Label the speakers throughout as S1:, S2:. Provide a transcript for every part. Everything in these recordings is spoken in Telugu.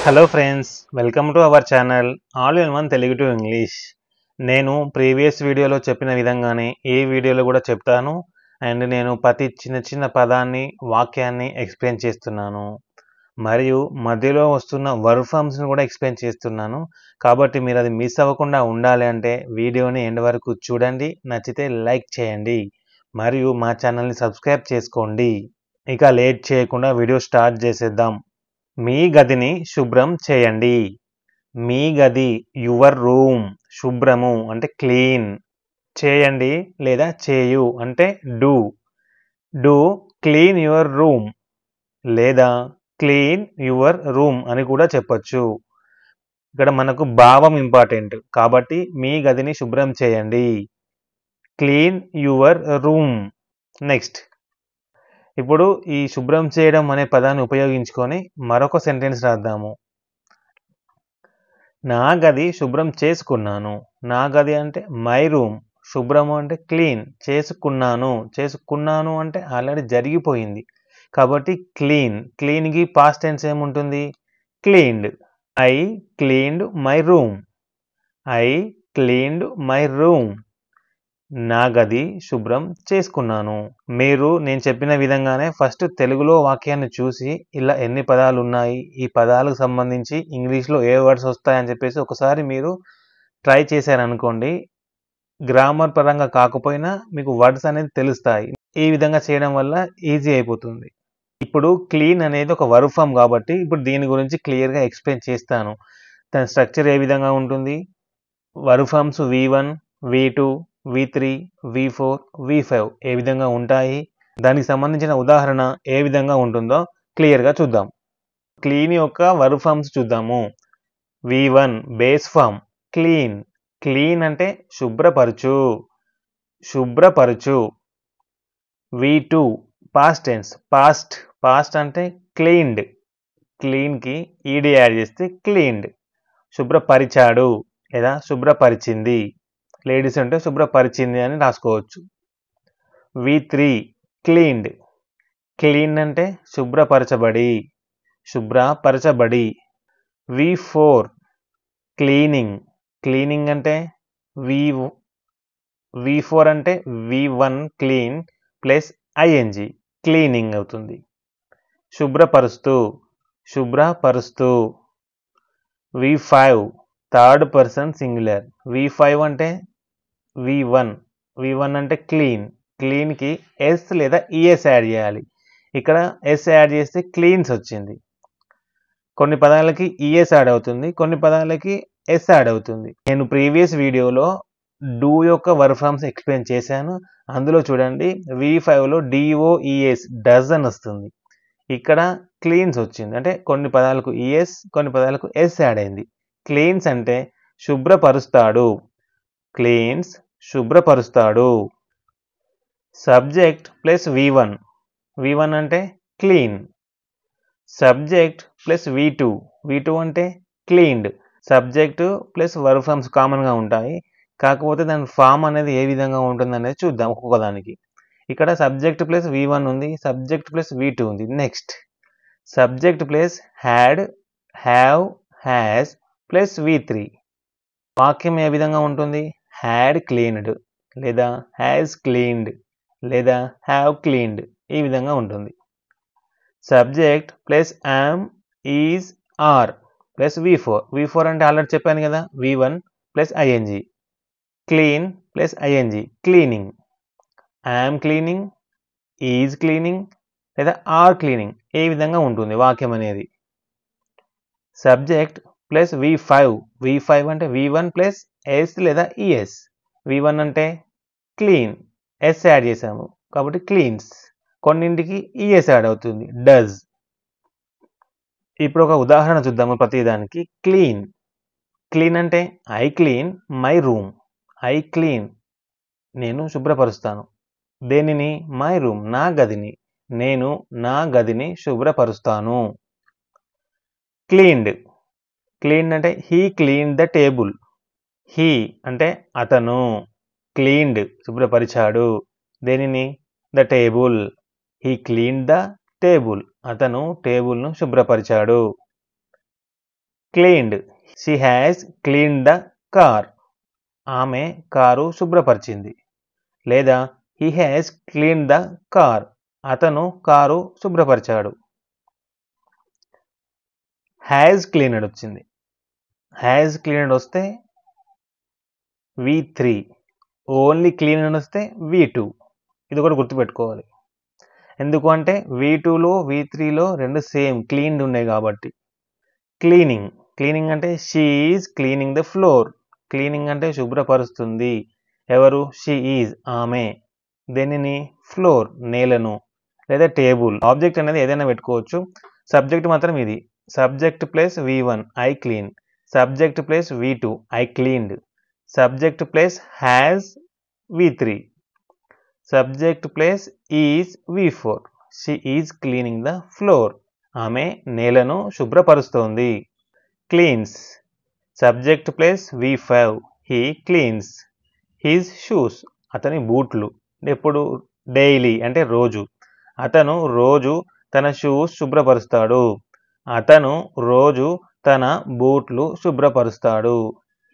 S1: Hello friends, welcome to our channel all in one Telugu to English. నేను ప్రీవియస్ వీడియోలో చెప్పిన విధంగానే ఈ వీడియోలో కూడా చెప్తాను. అండ్ నేను ప్రతి చిన్న పదాన్ని వాక్యాన్ని ఎక్స్ప్లెయిన్ చేస్తున్నాను. మరియు మధ్యలో వస్తున్న వర్బ్ ఫామ్స్ని కూడా ఎక్స్ప్లెయిన్ చేస్తున్నాను. కాబట్టి మీరు అది మిస్ అవ్వకుండా ఉండాలి అంటే వీడియోని ఎండ్ వరకు చూడండి. నచ్చితే లైక్ చేయండి మరియు మా ఛానల్ని సబ్స్క్రైబ్ చేసుకోండి. ఇక లేట్ చేయకుండా వీడియో స్టార్ట్ చేసేద్దాం. మీ గదిని శుభ్రం చేయండి. మీ గది, యువర్ రూమ్. శుభ్రము అంటే క్లీన్. చేయండి లేదా చేయు అంటే do. Do clean your room లేదా క్లీన్ యువర్ రూమ్ అని కూడా చెప్పొచ్చు. ఇక్కడ మనకు భావం ఇంపార్టెంట్ కాబట్టి మీ గదిని శుభ్రం చేయండి. Clean your room. నెక్స్ట్, ఇప్పుడు ఈ శుభ్రం చేయడం అనే పదాన్ని ఉపయోగించుకొని మరొక సెంటెన్స్ రాద్దాము. నా గది శుభ్రం చేసుకున్నాను. నా గది అంటే మై రూమ్. శుభ్రము అంటే క్లీన్. చేసుకున్నాను అంటే ఆల్రెడీ జరిగిపోయింది కాబట్టి క్లీన్. క్లీన్కి పాస్ట్ టెన్స్ ఏముంటుంది? Cleaned. I cleaned my room. I cleaned my room. నా గది శుభ్రం చేసుకున్నాను. మీరు నేను చెప్పిన విధంగానే ఫస్ట్ తెలుగులో వాక్యాన్ని చూసి ఇలా ఎన్ని పదాలు ఉన్నాయి, ఈ పదాలకు సంబంధించి ఇంగ్లీష్లో ఏ వర్డ్స్ వస్తాయని చెప్పేసి ఒకసారి మీరు ట్రై చేశారనుకోండి, గ్రామర్ పరంగా కాకపోయినా మీకు వర్డ్స్ అనేది తెలుస్తాయి. ఈ విధంగా చేయడం వల్ల ఈజీ అయిపోతుంది. ఇప్పుడు క్లీన్ అనేది ఒక వర్బ్ ఫామ్ కాబట్టి ఇప్పుడు దీని గురించి క్లియర్గా ఎక్స్ప్లెయిన్ చేస్తాను. దాని స్ట్రక్చర్ ఏ విధంగా ఉంటుంది? Verb forms V1, V2, V3, V4, V5 ఏ విధంగా ఉంటాయి, దానికి సంబంధించిన ఉదాహరణ ఏ విధంగా ఉంటుందో క్లియర్గా చూద్దాం. క్లీన్ యొక్క వర్బ్ ఫామ్స్ చూద్దాము. V1 base form clean. Clean అంటే శుభ్రపరచు. V2 పాస్ట్ టెన్స్ పాస్ట్ అంటే క్లీన్డ్. క్లీన్కి ఈడీ యాడ్ చేస్తే క్లీన్డ్. శుభ్రపరిచాడు లేదా శుభ్రపరిచింది. లేడీస్ అంటే శుభ్రపరిచింది అని రాసుకోవచ్చు. V3 cleaned. క్లీన్ అంటే శుభ్రపరచబడి. V4 cleaning. క్లీనింగ్ అంటే V4 అంటే V1 clean plus ING cleaning అవుతుంది. శుభ్రపరుస్తూ. V5 third person singular. V5 అంటే V1 అంటే క్లీన్కి S లేదా ES యాడ్ చేయాలి. ఇక్కడ S యాడ్ చేస్తే క్లీన్స్ వచ్చింది. కొన్ని పదాలకి ES యాడ్ అవుతుంది, కొన్ని పదాలకి S యాడ్ అవుతుంది. నేను ప్రీవియస్ వీడియోలో డూ యొక్క వర్బ్ ఫామ్స్ ఎక్స్ప్లెయిన్ చేశాను. అందులో చూడండి, V5లో DOES డస్ అని వస్తుంది. ఇక్కడ క్లీన్స్ వచ్చింది. అంటే కొన్ని పదాలకు ES, కొన్ని పదాలకు S యాడ్ అయింది. క్లీన్స్ అంటే శుభ్రపరుస్తాడు. సబ్జెక్ట్ ప్లస్ V1 అంటే క్లీన్. సబ్జెక్ట్ ప్లస్ V2 అంటే cleaned. Subject plus verb forms కామన్గా ఉంటాయి, కాకపోతే దాని ఫామ్ అనేది ఏ విధంగా ఉంటుంది అనేది చూద్దాం ఒక్కొక్క దానికి. ఇక్కడ సబ్జెక్ట్ ప్లస్ V1 ఉంది, సబ్జెక్ట్ ప్లస్ V2 ఉంది. Next, subject plus had, have, has plus V3. వాక్యం ఏ విధంగా ఉంటుంది? హ్యాడ్ క్లీన్డ్ లేదా హ్యాస్ క్లీన్డ్ లేదా హ్యావ్ క్లీన్డ్ ఈ విధంగా ఉంటుంది. Subject plus am, is, are plus V4 అంటే ఆల్రెడీ చెప్పాను కదా, V1 plus ING. Clean plus ING cleaning. Am cleaning, is cleaning లేదా ఆర్ క్లీనింగ్ ఏ విధంగా ఉంటుంది వాక్యం అనేది. సబ్జెక్ట్ ప్లస్ V5 అంటే V1 ప్లస్ S లేదా ES. V1 అంటే క్లీన్, S యాడ్ చేసాము కాబట్టి క్లీన్స్. కొన్నింటికి ES యాడ్ అవుతుంది, డస్. ఇప్పుడు ఒక ఉదాహరణ చూద్దాము ప్రతిదానికి. క్లీన్ అంటే I clean my room. I clean నేను శుభ్రపరుస్తాను. దేనిని? మై రూమ్ నా గదిని. నేను నా గదిని శుభ్రపరుస్తాను. క్లీన్డ్ అంటే he cleaned the table. He అంటే అతను, క్లీన్డ్ శుభ్రపరిచాడు. దేనిని? The table. He cleaned the table. అతను టేబుల్ను శుభ్రపరిచాడు. Cleaned. She has cleaned the car. ఆమె కారు శుభ్రపరిచింది. లేదా he has cleaned the car. అతను కారు శుభ్రపరిచాడు. హ్యాస్ క్లీనడ్ వచ్చింది. హ్యాస్ క్లీనడ్ వస్తే V3. ఓన్లీ క్లీనడ్ వస్తే V2. ఇది కూడా గుర్తుపెట్టుకోవాలి. ఎందుకు అంటే V2లో V3లో రెండు సేమ్ క్లీన్డ్ ఉన్నాయి కాబట్టి. క్లీనింగ్. క్లీనింగ్ అంటే she is cleaning the floor. Cleaning అంటే శుభ్రపరుస్తుంది. ఎవరు? షీ ఈజ్, ఆమె. దేనిని? ఫ్లోర్, నేలను. లేదా టేబుల్. ఆబ్జెక్ట్ అనేది ఏదైనా పెట్టుకోవచ్చు. సబ్జెక్ట్ మాత్రం ఇది. Subject plus V1 I clean. Subject plus V2 I cleaned. Subject plus has V3. Subject plus is V4. She is cleaning the floor. ఆమె నేలను శుభ్రపరుస్తోంది. Cleans. Subject plus V5 he cleans his shoes. అతని బూట్లు. ఎప్పుడు? డైలీ అంటే రోజు. అతను రోజు తన షూస్ శుభ్రపరుస్తాడు. అతను రోజు తన బూట్లు శుభ్రపరుస్తాడు.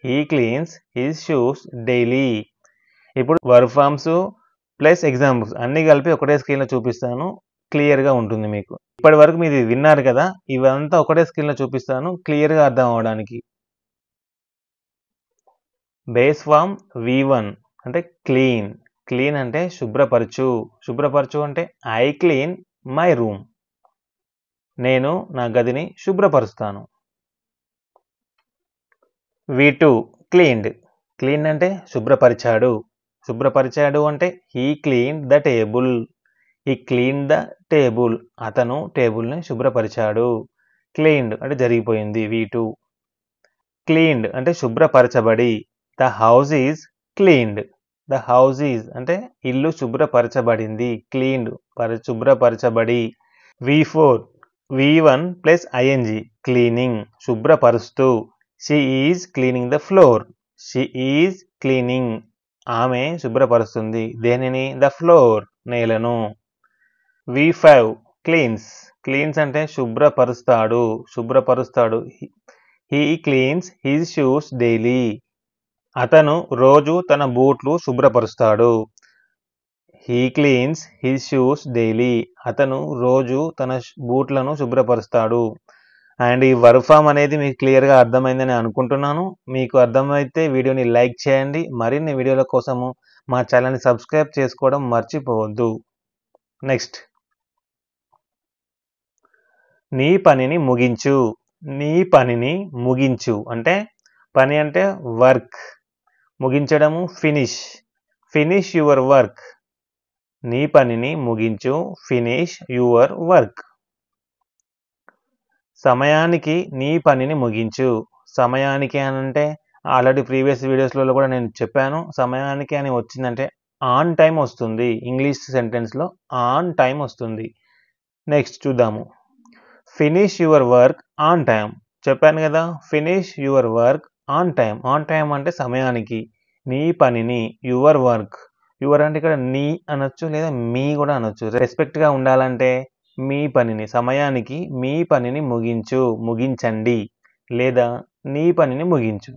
S1: He cleans his shoes daily. ఇప్పుడు వర్బ్ ఫార్మ్స్ ప్లస్ ఎగ్జాంపుల్స్ అన్నీ కలిపి ఒకటే స్క్రీన్లో చూపిస్తాను. క్లియర్గా ఉంటుంది మీకు. ఇప్పటి వరకు మీరు విన్నారు కదా, ఇవంతా ఒకటే స్క్రీన్లో చూపిస్తాను క్లియర్గా అర్థం అవడానికి. బేస్ ఫామ్ V1 అంటే క్లీన్. క్లీన్ అంటే శుభ్రపరచు. శుభ్రపరచు అంటే ఐ క్లీన్ మై రూమ్. నేను నా గదిని శుభ్రపరుస్తాను. V2 cleaned. క్లీన్ అంటే శుభ్రపరిచాడు. శుభ్రపరిచాడు అంటే he clean the table. He clean the table. అతను టేబుల్ని శుభ్రపరిచాడు. క్లీన్డ్ అంటే జరిగిపోయింది V2. క్లీన్డ్ అంటే శుభ్రపరచబడి. The house is cleaned. The house is అంటే ఇల్లు శుభ్రపరచబడింది. క్లీన్డ్ శుభ్రపరచబడి. V4 V1 plus ING cleaning శుభ్రపరుస్తూ. She is cleaning the floor. She is cleaning ఆమె శుభ్రపరుస్తుంది. దేనిని? ద ఫ్లోర్, నేలను. V5 cleans. క్లీన్స్ అంటే శుభ్రపరుస్తాడు. శుభ్రపరుస్తాడు. He cleans his shoes daily. అతను రోజు తన బూట్లు శుభ్రపరుస్తాడు. He cleans his shoes daily. అతను రోజు తన బూట్లను శుభ్రపరుస్తాడు. అండ్ ఈ వర్బ్ ఫామ్ అనేది మీకు క్లియర్గా అర్థమైందని అనుకుంటున్నాను. మీకు అర్థమైతే వీడియోని లైక్ చేయండి. మరిన్ని వీడియోల కోసము మా ఛానల్ని సబ్స్క్రైబ్ చేసుకోవడం మర్చిపోవద్దు. నెక్స్ట్, నీ పనిని ముగించు. నీ పనిని ముగించు అంటే పని అంటే వర్క్. ముగించడము ఫినిష్. Finish your work. నీ పనిని ముగించు. Finish your work. సమయానికి నీ పనిని ముగించు. సమయానికి అని అంటే ఆల్రెడీ ప్రీవియస్ వీడియోస్లో కూడా నేను చెప్పాను. సమయానికి అని వచ్చిందంటే ఆన్ టైం వస్తుంది. ఇంగ్లీష్ సెంటెన్స్లో ఆన్ టైం వస్తుంది. నెక్స్ట్ చూద్దాము. Finish your work on time. చెప్పాను కదా, finish your work on time. On time అంటే సమయానికి. నీ పనిని, యువర్ వర్క్. యువర్ అంటే ఇక్కడ నీ అనొచ్చు లేదా మీ కూడా అనొచ్చు. రెస్పెక్ట్గా ఉండాలంటే మీ పనిని, సమయానికి మీ పనిని ముగించు, ముగించండి, లేదా నీ పనిని ముగించు.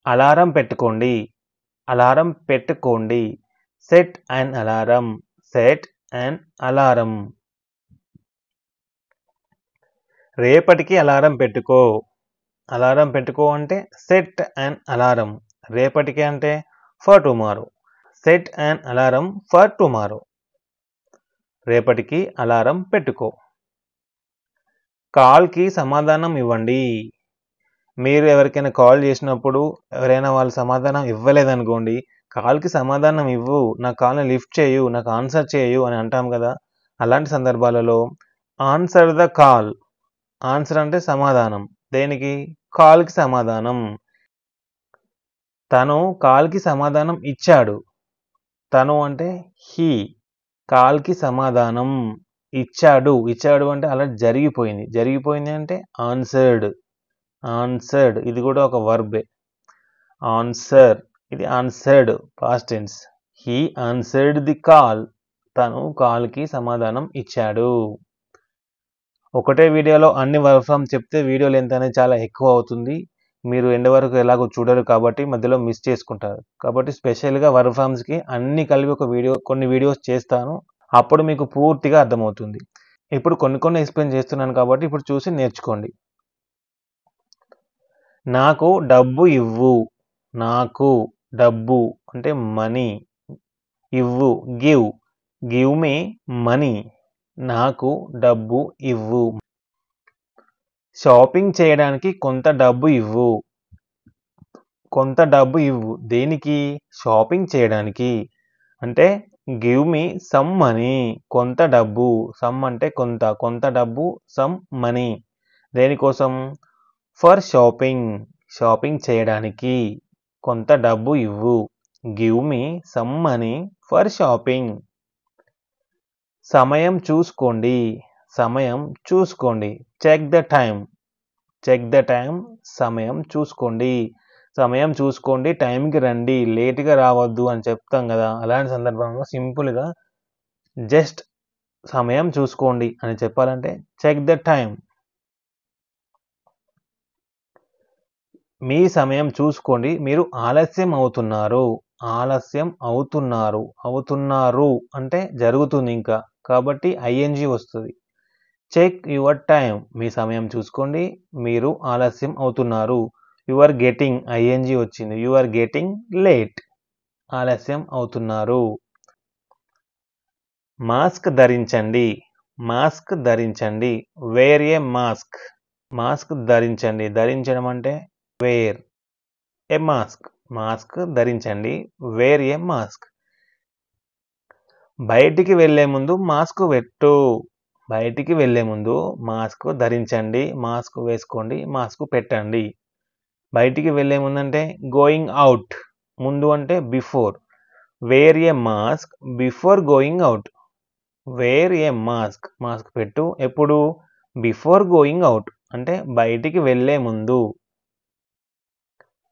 S1: అలారం పెట్టుకోండి. అలారం పెట్టుకోండి. Set and alarm. Set and alarm. రేపటికి అలారం పెట్టుకో. అలారం పెట్టుకో అంటే సెట్ అండ్ అలారం. రేపటికి అంటే for tomorrow. Set and alarm for tomorrow. రేపటికి అలారం పెట్టుకో. కాల్కి సమాధానం ఇవ్వండి. మీరు ఎవరికైనా కాల్ చేసినప్పుడు ఎవరైనా వాళ్ళు సమాధానం ఇవ్వలేదనుకోండి, కాల్కి సమాధానం ఇవ్వు, నా కాల్ని లిఫ్ట్ చేయు, నాకు ఆన్సర్ చేయు అని అంటాం కదా. అలాంటి సందర్భాలలో ఆన్సర్ ద కాల్. ఆన్సర్ అంటే సమాధానం. దేనికి? కాల్కి సమాధానం. తను కాల్కి సమాధానం ఇచ్చాడు. తను అంటే హీ. కాల్కి సమాధానం ఇచ్చాడు. ఇచ్చాడు అంటే అలా జరిగిపోయింది. జరిగిపోయింది అంటే ఆన్సర్డ్. ఆన్సర్డ్ ఇది కూడా ఒక వర్బే. ఆన్సర్, ఇది answered past tense. He answered the call. తను కాల్కి సమాధానం ఇచ్చాడు. ఒకటే వీడియోలో అన్ని వర్బ్ ఫార్మ్స్ చెప్తే వీడియో లెంత్ అనేది చాలా ఎక్కువ అవుతుంది. మీరు ఎండ్ వరకు ఎలాగో చూడరు కాబట్టి మధ్యలో మిస్ చేసుకుంటారు. కాబట్టి స్పెషల్‌గా వర్బ్ ఫార్మ్స్‌కి అన్నీ కలిపి ఒక వీడియో కొన్ని వీడియోస్ చేస్తాను. అప్పుడు మీకు పూర్తిగా అర్థమవుతుంది. ఇప్పుడు కొన్ని ఎక్స్‌ప్లెయిన్ చేస్తున్నాను కాబట్టి ఇప్పుడు చూసి నేర్చుకోండి. నాకు డబ్బు ఇవ్వు. నాకు డబ్బు అంటే మనీ. ఇవ్వు గివ్. Give me money. నాకు డబ్బు ఇవ్వు. షాపింగ్ చేయడానికి కొంత డబ్బు ఇవ్వు. కొంత డబ్బు ఇవ్వు. దేనికి? షాపింగ్ చేయడానికి. అంటే గివ్ మీ సమ్ మనీ. కొంత డబ్బు. సమ్ అంటే కొంత. కొంత డబ్బు సమ్ మనీ. దేనికోసం? For shopping. షాపింగ్ చేయడానికి. కొంత డబ్బు ఇవ్వు. Give me some money for shopping. సమయం చూసుకోండి. సమయం చూసుకోండి. Check the time. Check the time. సమయం చూసుకోండి. సమయం చూసుకోండి, టైంకి రండి, లేట్‌గా రావద్దు అని చెప్తాం కదా! అలాంటి సందర్భంలో సింపుల్‌గా జస్ట్ సమయం చూసుకోండి అని చెప్పాలంటే చెక్ ద టైం. మీ సమయం చూసుకోండి, మీరు ఆలస్యం అవుతున్నారు. ఆలస్యం అవుతున్నారు. అవుతున్నారు అంటే జరుగుతుంది ఇంకా. కాబట్టి ఐఎన్‌జీ వస్తది. Check your time. మీ సమయం చూసుకోండి, మీరు ఆలస్యం అవుతున్నారు. యు ఆర్ గెట్టింగ్ ఐఎన్‌జీ వచ్చింది. You are getting late. ఆలస్యం అవుతున్నారు. మాస్క్ ధరించండి. మాస్క్ ధరించండి. Wear a mask. మాస్క్ ధరించండి. ధరించడం అంటే వేర్ ఏ మాస్క్. మాస్క్ ధరించండి. Wear a mask. బయటికి వెళ్ళే ముందు మాస్క్ పెట్టు. బయటికి వెళ్ళే ముందు మాస్క్ ధరించండి. మాస్క్ వేసుకోండి. మాస్క్ పెట్టండి. బయటికి వెళ్ళే ముందు అంటే గోయింగ్ అవుట్. ముందు అంటే before. Wear a mask before going out. Wear a mask. Mask పెట్టు. ఎప్పుడు? బిఫోర్ గోయింగ్ అవుట్ అంటే బయటికి వెళ్ళే ముందు.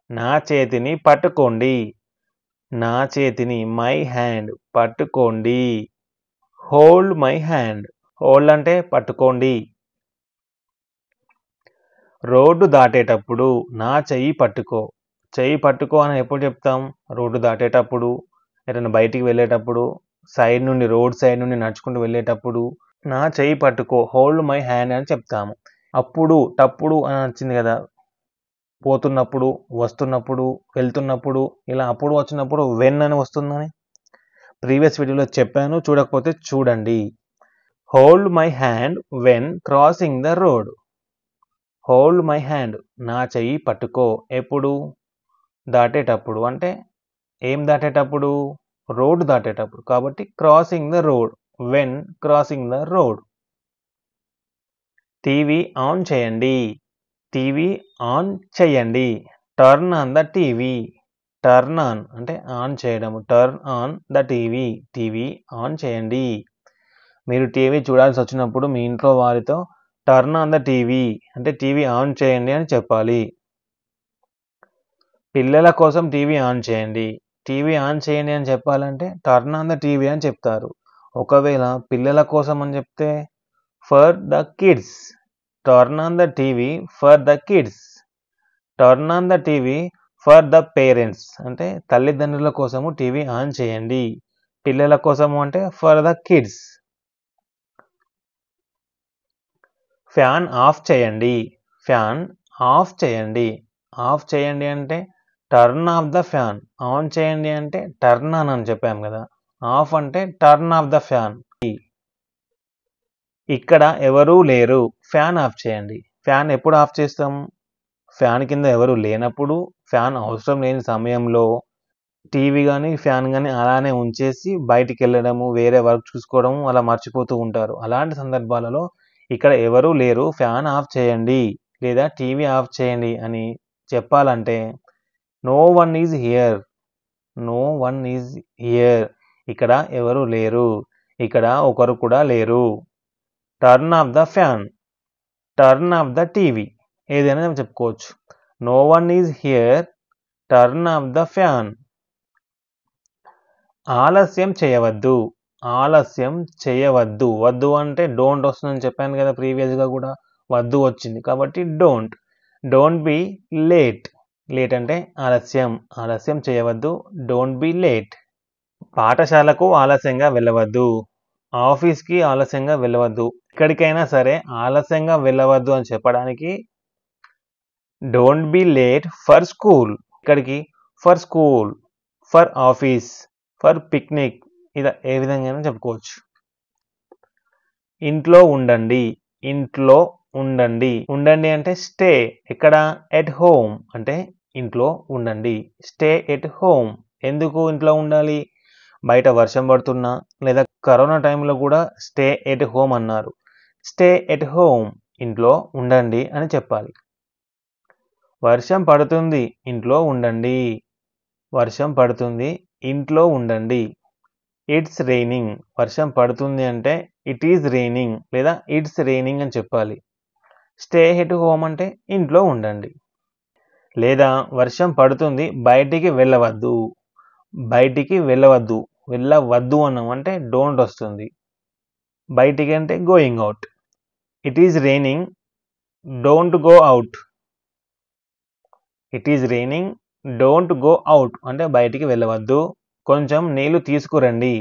S1: నా చేతిని పట్టుకోండి. నా చేతిని మై హ్యాండ్ పట్టుకోండి. Hold my hand. హోల్డ్ అంటే పట్టుకోండి. రోడ్డు దాటేటప్పుడు నా చెయ్యి పట్టుకో. చెయ్యి పట్టుకో అని ఎప్పుడు చెప్తాం? రోడ్డు దాటేటప్పుడు, ఎటైనా బయటికి వెళ్ళేటప్పుడు, రోడ్ సైడ్ నుండి నడుచుకుంటూ వెళ్ళేటప్పుడు నా చెయ్యి పట్టుకో, హోల్డ్ మై హ్యాండ్ అని చెప్తాము. అప్పుడు, టప్పుడు అని వచ్చింది కదా! పోతున్నప్పుడు, వస్తున్నప్పుడు, వెళ్తున్నప్పుడు, ఇలా అప్పుడు వచ్చినప్పుడు వెన్ అని వస్తుందని ప్రీవియస్ వీడియోలో చెప్పాను. చూడకపోతే చూడండి. Hold my hand when crossing the road. Hold my hand. నా చెయ్యి పట్టుకో. ఎప్పుడు? దాటేటప్పుడు. అంటే ఏం దాటేటప్పుడు? రోడ్ దాటేటప్పుడు. కాబట్టి crossing the road. When crossing the road. TV on చేయండి. టీవీ ఆన్ చేయండి. Turn on the TV. Turn on అంటే ఆన్ చేయడం. Turn on the TV. TV on చేయండి. మీరు టీవీ చూడాల్సి వచ్చినప్పుడు మీ ఇంట్లో వారితో టర్న్ ఆన్ ద టీవీ అంటే టీవీ ఆన్ చేయండి అని చెప్పాలి. పిల్లల కోసం టీవీ ఆన్ చేయండి. టీవీ ఆన్ చేయండి అని చెప్పాలంటే టర్న్ ఆన్ ద టీవీ అని చెప్తారు. ఒకవేళ పిల్లల కోసం అని చెప్తే for the kids. Turn on the TV for the kids. Turn on the TV for the parents అంటే తల్లిదండ్రుల కోసము టీవీ ఆన్ చేయండి. పిల్లల కోసము అంటే for the kids. Fan of చేయండి. ఫ్యాన్ ఆఫ్ చేయండి. ఆఫ్ చేయండి అంటే turn off the fan. On చేయండి అంటే టర్న్ ఆన్ అని చెప్పాం కదా! ఆఫ్ అంటే టర్న్ ఆఫ్ ద ఫ్యాన్. ఇక్కడ ఎవరూ లేరు. ఫ్యాన్ ఆఫ్ చేయండి. ఫ్యాన్ ఎప్పుడు ఆఫ్ చేస్తాం? ఫ్యాన్ కింద ఎవరు లేనప్పుడు, ఫ్యాన్ అవసరం లేని సమయంలో టీవీ గానీ, ఫ్యాన్ గానీ అలానే ఉంచేసి బయటికెళ్ళడము, వేరే వర్క్ చూసుకోవడము అలా మర్చిపోతూ ఉంటారు. అలాంటి సందర్భాలలో ఇక్కడ ఎవరూ లేరు, ఫ్యాన్ ఆఫ్ చేయండి లేదా టీవీ ఆఫ్ చేయండి అని చెప్పాలంటే no one is here. No one is here. ఇక్కడ ఎవరు లేరు. ఇక్కడ ఒకరు కూడా లేరు. Turn off the fan. Turn off the TV. ఏదైనా చెప్పుకోవచ్చు. No one is here. Turn off the fan. ఆలస్యం చేయవద్దు. ఆలస్యం చేయవద్దు. వద్దు అంటే డోంట్ వస్తుందని చెప్పాను కదా ప్రీవియస్‌గా కూడా. వద్దు వచ్చింది కాబట్టి don't. Don't be late. Late అంటే ఆలస్యం. ఆలస్యం చేయవద్దు. Don't be late. పాఠశాలకు ఆలస్యంగా వెళ్ళవద్దు. ఆఫీస్‌కి ఆలస్యంగా వెళ్ళవద్దు. ఎక్కడికైనా సరే ఆలస్యంగా వెళ్ళవద్దు అని చెప్పడానికి don't be late for school. ఇక్కడికి for school, for office, for picnic ఇలా ఏ విధంగా చెప్పుకోవచ్చు. ఇంట్లో ఉండండి. ఇంట్లో ఉండండి. ఉండండి అంటే స్టే. ఎక్కడ? ఎట్ హోమ్ అంటే ఇంట్లో ఉండండి. Stay at home. ఎందుకు ఇంట్లో ఉండాలి? బయట వర్షం పడుతున్నా లేదా కరోనా టైంలో కూడా స్టే ఎట్ హోమ్ అన్నారు. స్టే ఎట్ హోమ్ ఇంట్లో ఉండండి అని చెప్పాలి. వర్షం పడుతుంది ఇంట్లో ఉండండి. వర్షం పడుతుంది ఇంట్లో ఉండండి. It's raining. వర్షం పడుతుంది అంటే ఇట్ ఈజ్ రెయినింగ్ లేదా ఇట్స్ రెయినింగ్ అని చెప్పాలి. స్టే ఎట్ హోమ్ అంటే ఇంట్లో ఉండండి. లేదా వర్షం పడుతుంది బయటికి వెళ్ళవద్దు. బయటికి వెళ్ళవద్దు. వెళ్ళవద్దు అన్నాం అంటే డోంట్ వస్తుంది. బయటికి అంటే going out. It is raining don't go out. It is raining don't go out అంటే బయటికి వెళ్ళవద్దు. కొంచెం నీళ్లు తీసుకురండి.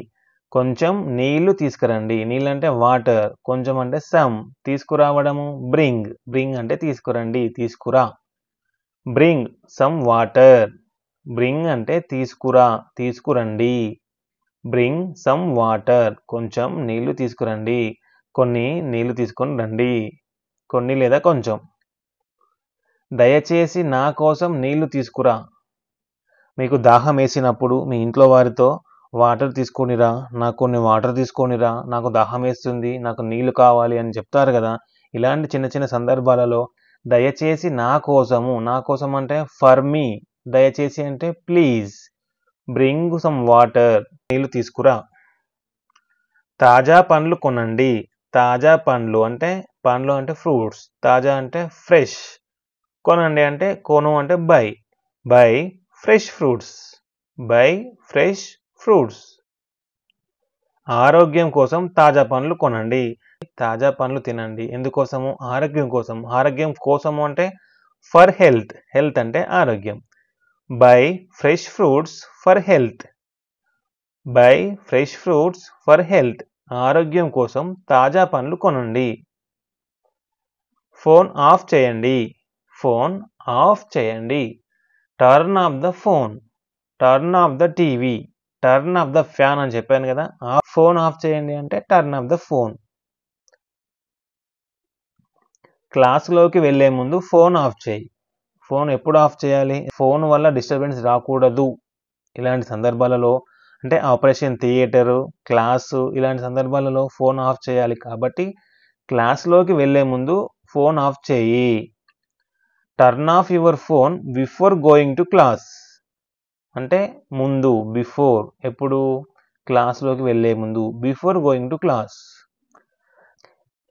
S1: కొంచెం నీళ్లు తీసుకురండి. నీళ్ళు అంటే వాటర్. కొంచెం అంటే సమ్. తీసుకురావడము బ్రింగ్. బ్రింగ్ అంటే తీసుకురండి, తీసుకురా. Bring some water. బ్రింగ్ అంటే తీసుకురా, తీసుకురండి. Bring some water. కొంచెం నీళ్లు తీసుకురండి. కొన్ని నీళ్లు తీసుకొని రండి. కొన్ని లేదా కొంచెం. దయచేసి నా కోసం నీళ్లు తీసుకురా. మీకు దాహం వేసినప్పుడు మీ ఇంట్లో వారితో వాటర్ తీసుకొనిరా, నాకు కొన్ని వాటర్ తీసుకొనిరా, నాకు దాహం వేస్తుంది, నాకు నీళ్లు కావాలి అని చెప్తారు కదా. ఇలాంటి చిన్న చిన్న సందర్భాలలో దయచేసి నా కోసము, నా కోసం అంటే ఫర్ మీ, దయచేసి అంటే ప్లీజ్, బ్రింగ్ సమ్ వాటర్, నీళ్లు తీసుకురా. తాజా పండ్లు కొనండి. తాజా పండ్లు అంటే ఫ్రూట్స్. తాజా అంటే ఫ్రెష్. కొనండి అంటే కొను అంటే by. By fresh fruits. By fresh fruits. ఆరోగ్యం కోసం తాజా పండ్లు కొనండి. తాజా పండ్లు తినండి. ఎందుకోసము? ఆరోగ్యం కోసం. ఆరోగ్యం కోసము అంటే ఫర్ హెల్త్. హెల్త్ అంటే ఆరోగ్యం. By fresh fruits for health. By fresh fruits for health. ఆరోగ్యం కోసం తాజా పండ్లు కొనండి. ఫోన్ ఆఫ్ చేయండి. ఫోన్ ఆఫ్ చేయండి. Turn off the phone. Turn off the TV. Turn off the fan అని చెప్పాను కదా. ఫోన్ ఆఫ్ చేయండి అంటే టర్న్ ఆఫ్ ద ఫోన్. క్లాస్లోకి వెళ్లే ముందు ఫోన్ ఆఫ్ చేయి. ఫోన్ ఎప్పుడు ఆఫ్ చేయాలి? ఫోన్ వల్ల డిస్టర్బెన్స్ రాకూడదు. ఇలాంటి సందర్భాలలో అంటే ఆపరేషన్ థియేటరు, క్లాసు ఇలాంటి సందర్భాలలో ఫోన్ ఆఫ్ చేయాలి. కాబట్టి క్లాస్లోకి వెళ్లే ముందు ఫోన్ ఆఫ్ చేయి. Turn off your phone before going to class అంటే ముందు, బిఫోర్. ఎప్పుడు? క్లాస్లోకి వెళ్లే ముందు, బిఫోర్ గోయింగ్ టు క్లాస్.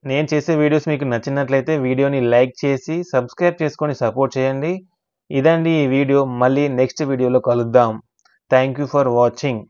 S1: నేను చేసే వీడియోస్ మీకు నచ్చినట్లయితే వీడియోని లైక్ చేసి సబ్స్క్రైబ్ చేసుకొని సపోర్ట్ చేయండి. ఇదండి ఈ వీడియో. మళ్ళీ నెక్స్ట్ వీడియోలో కలుద్దాం. Thank you for watching.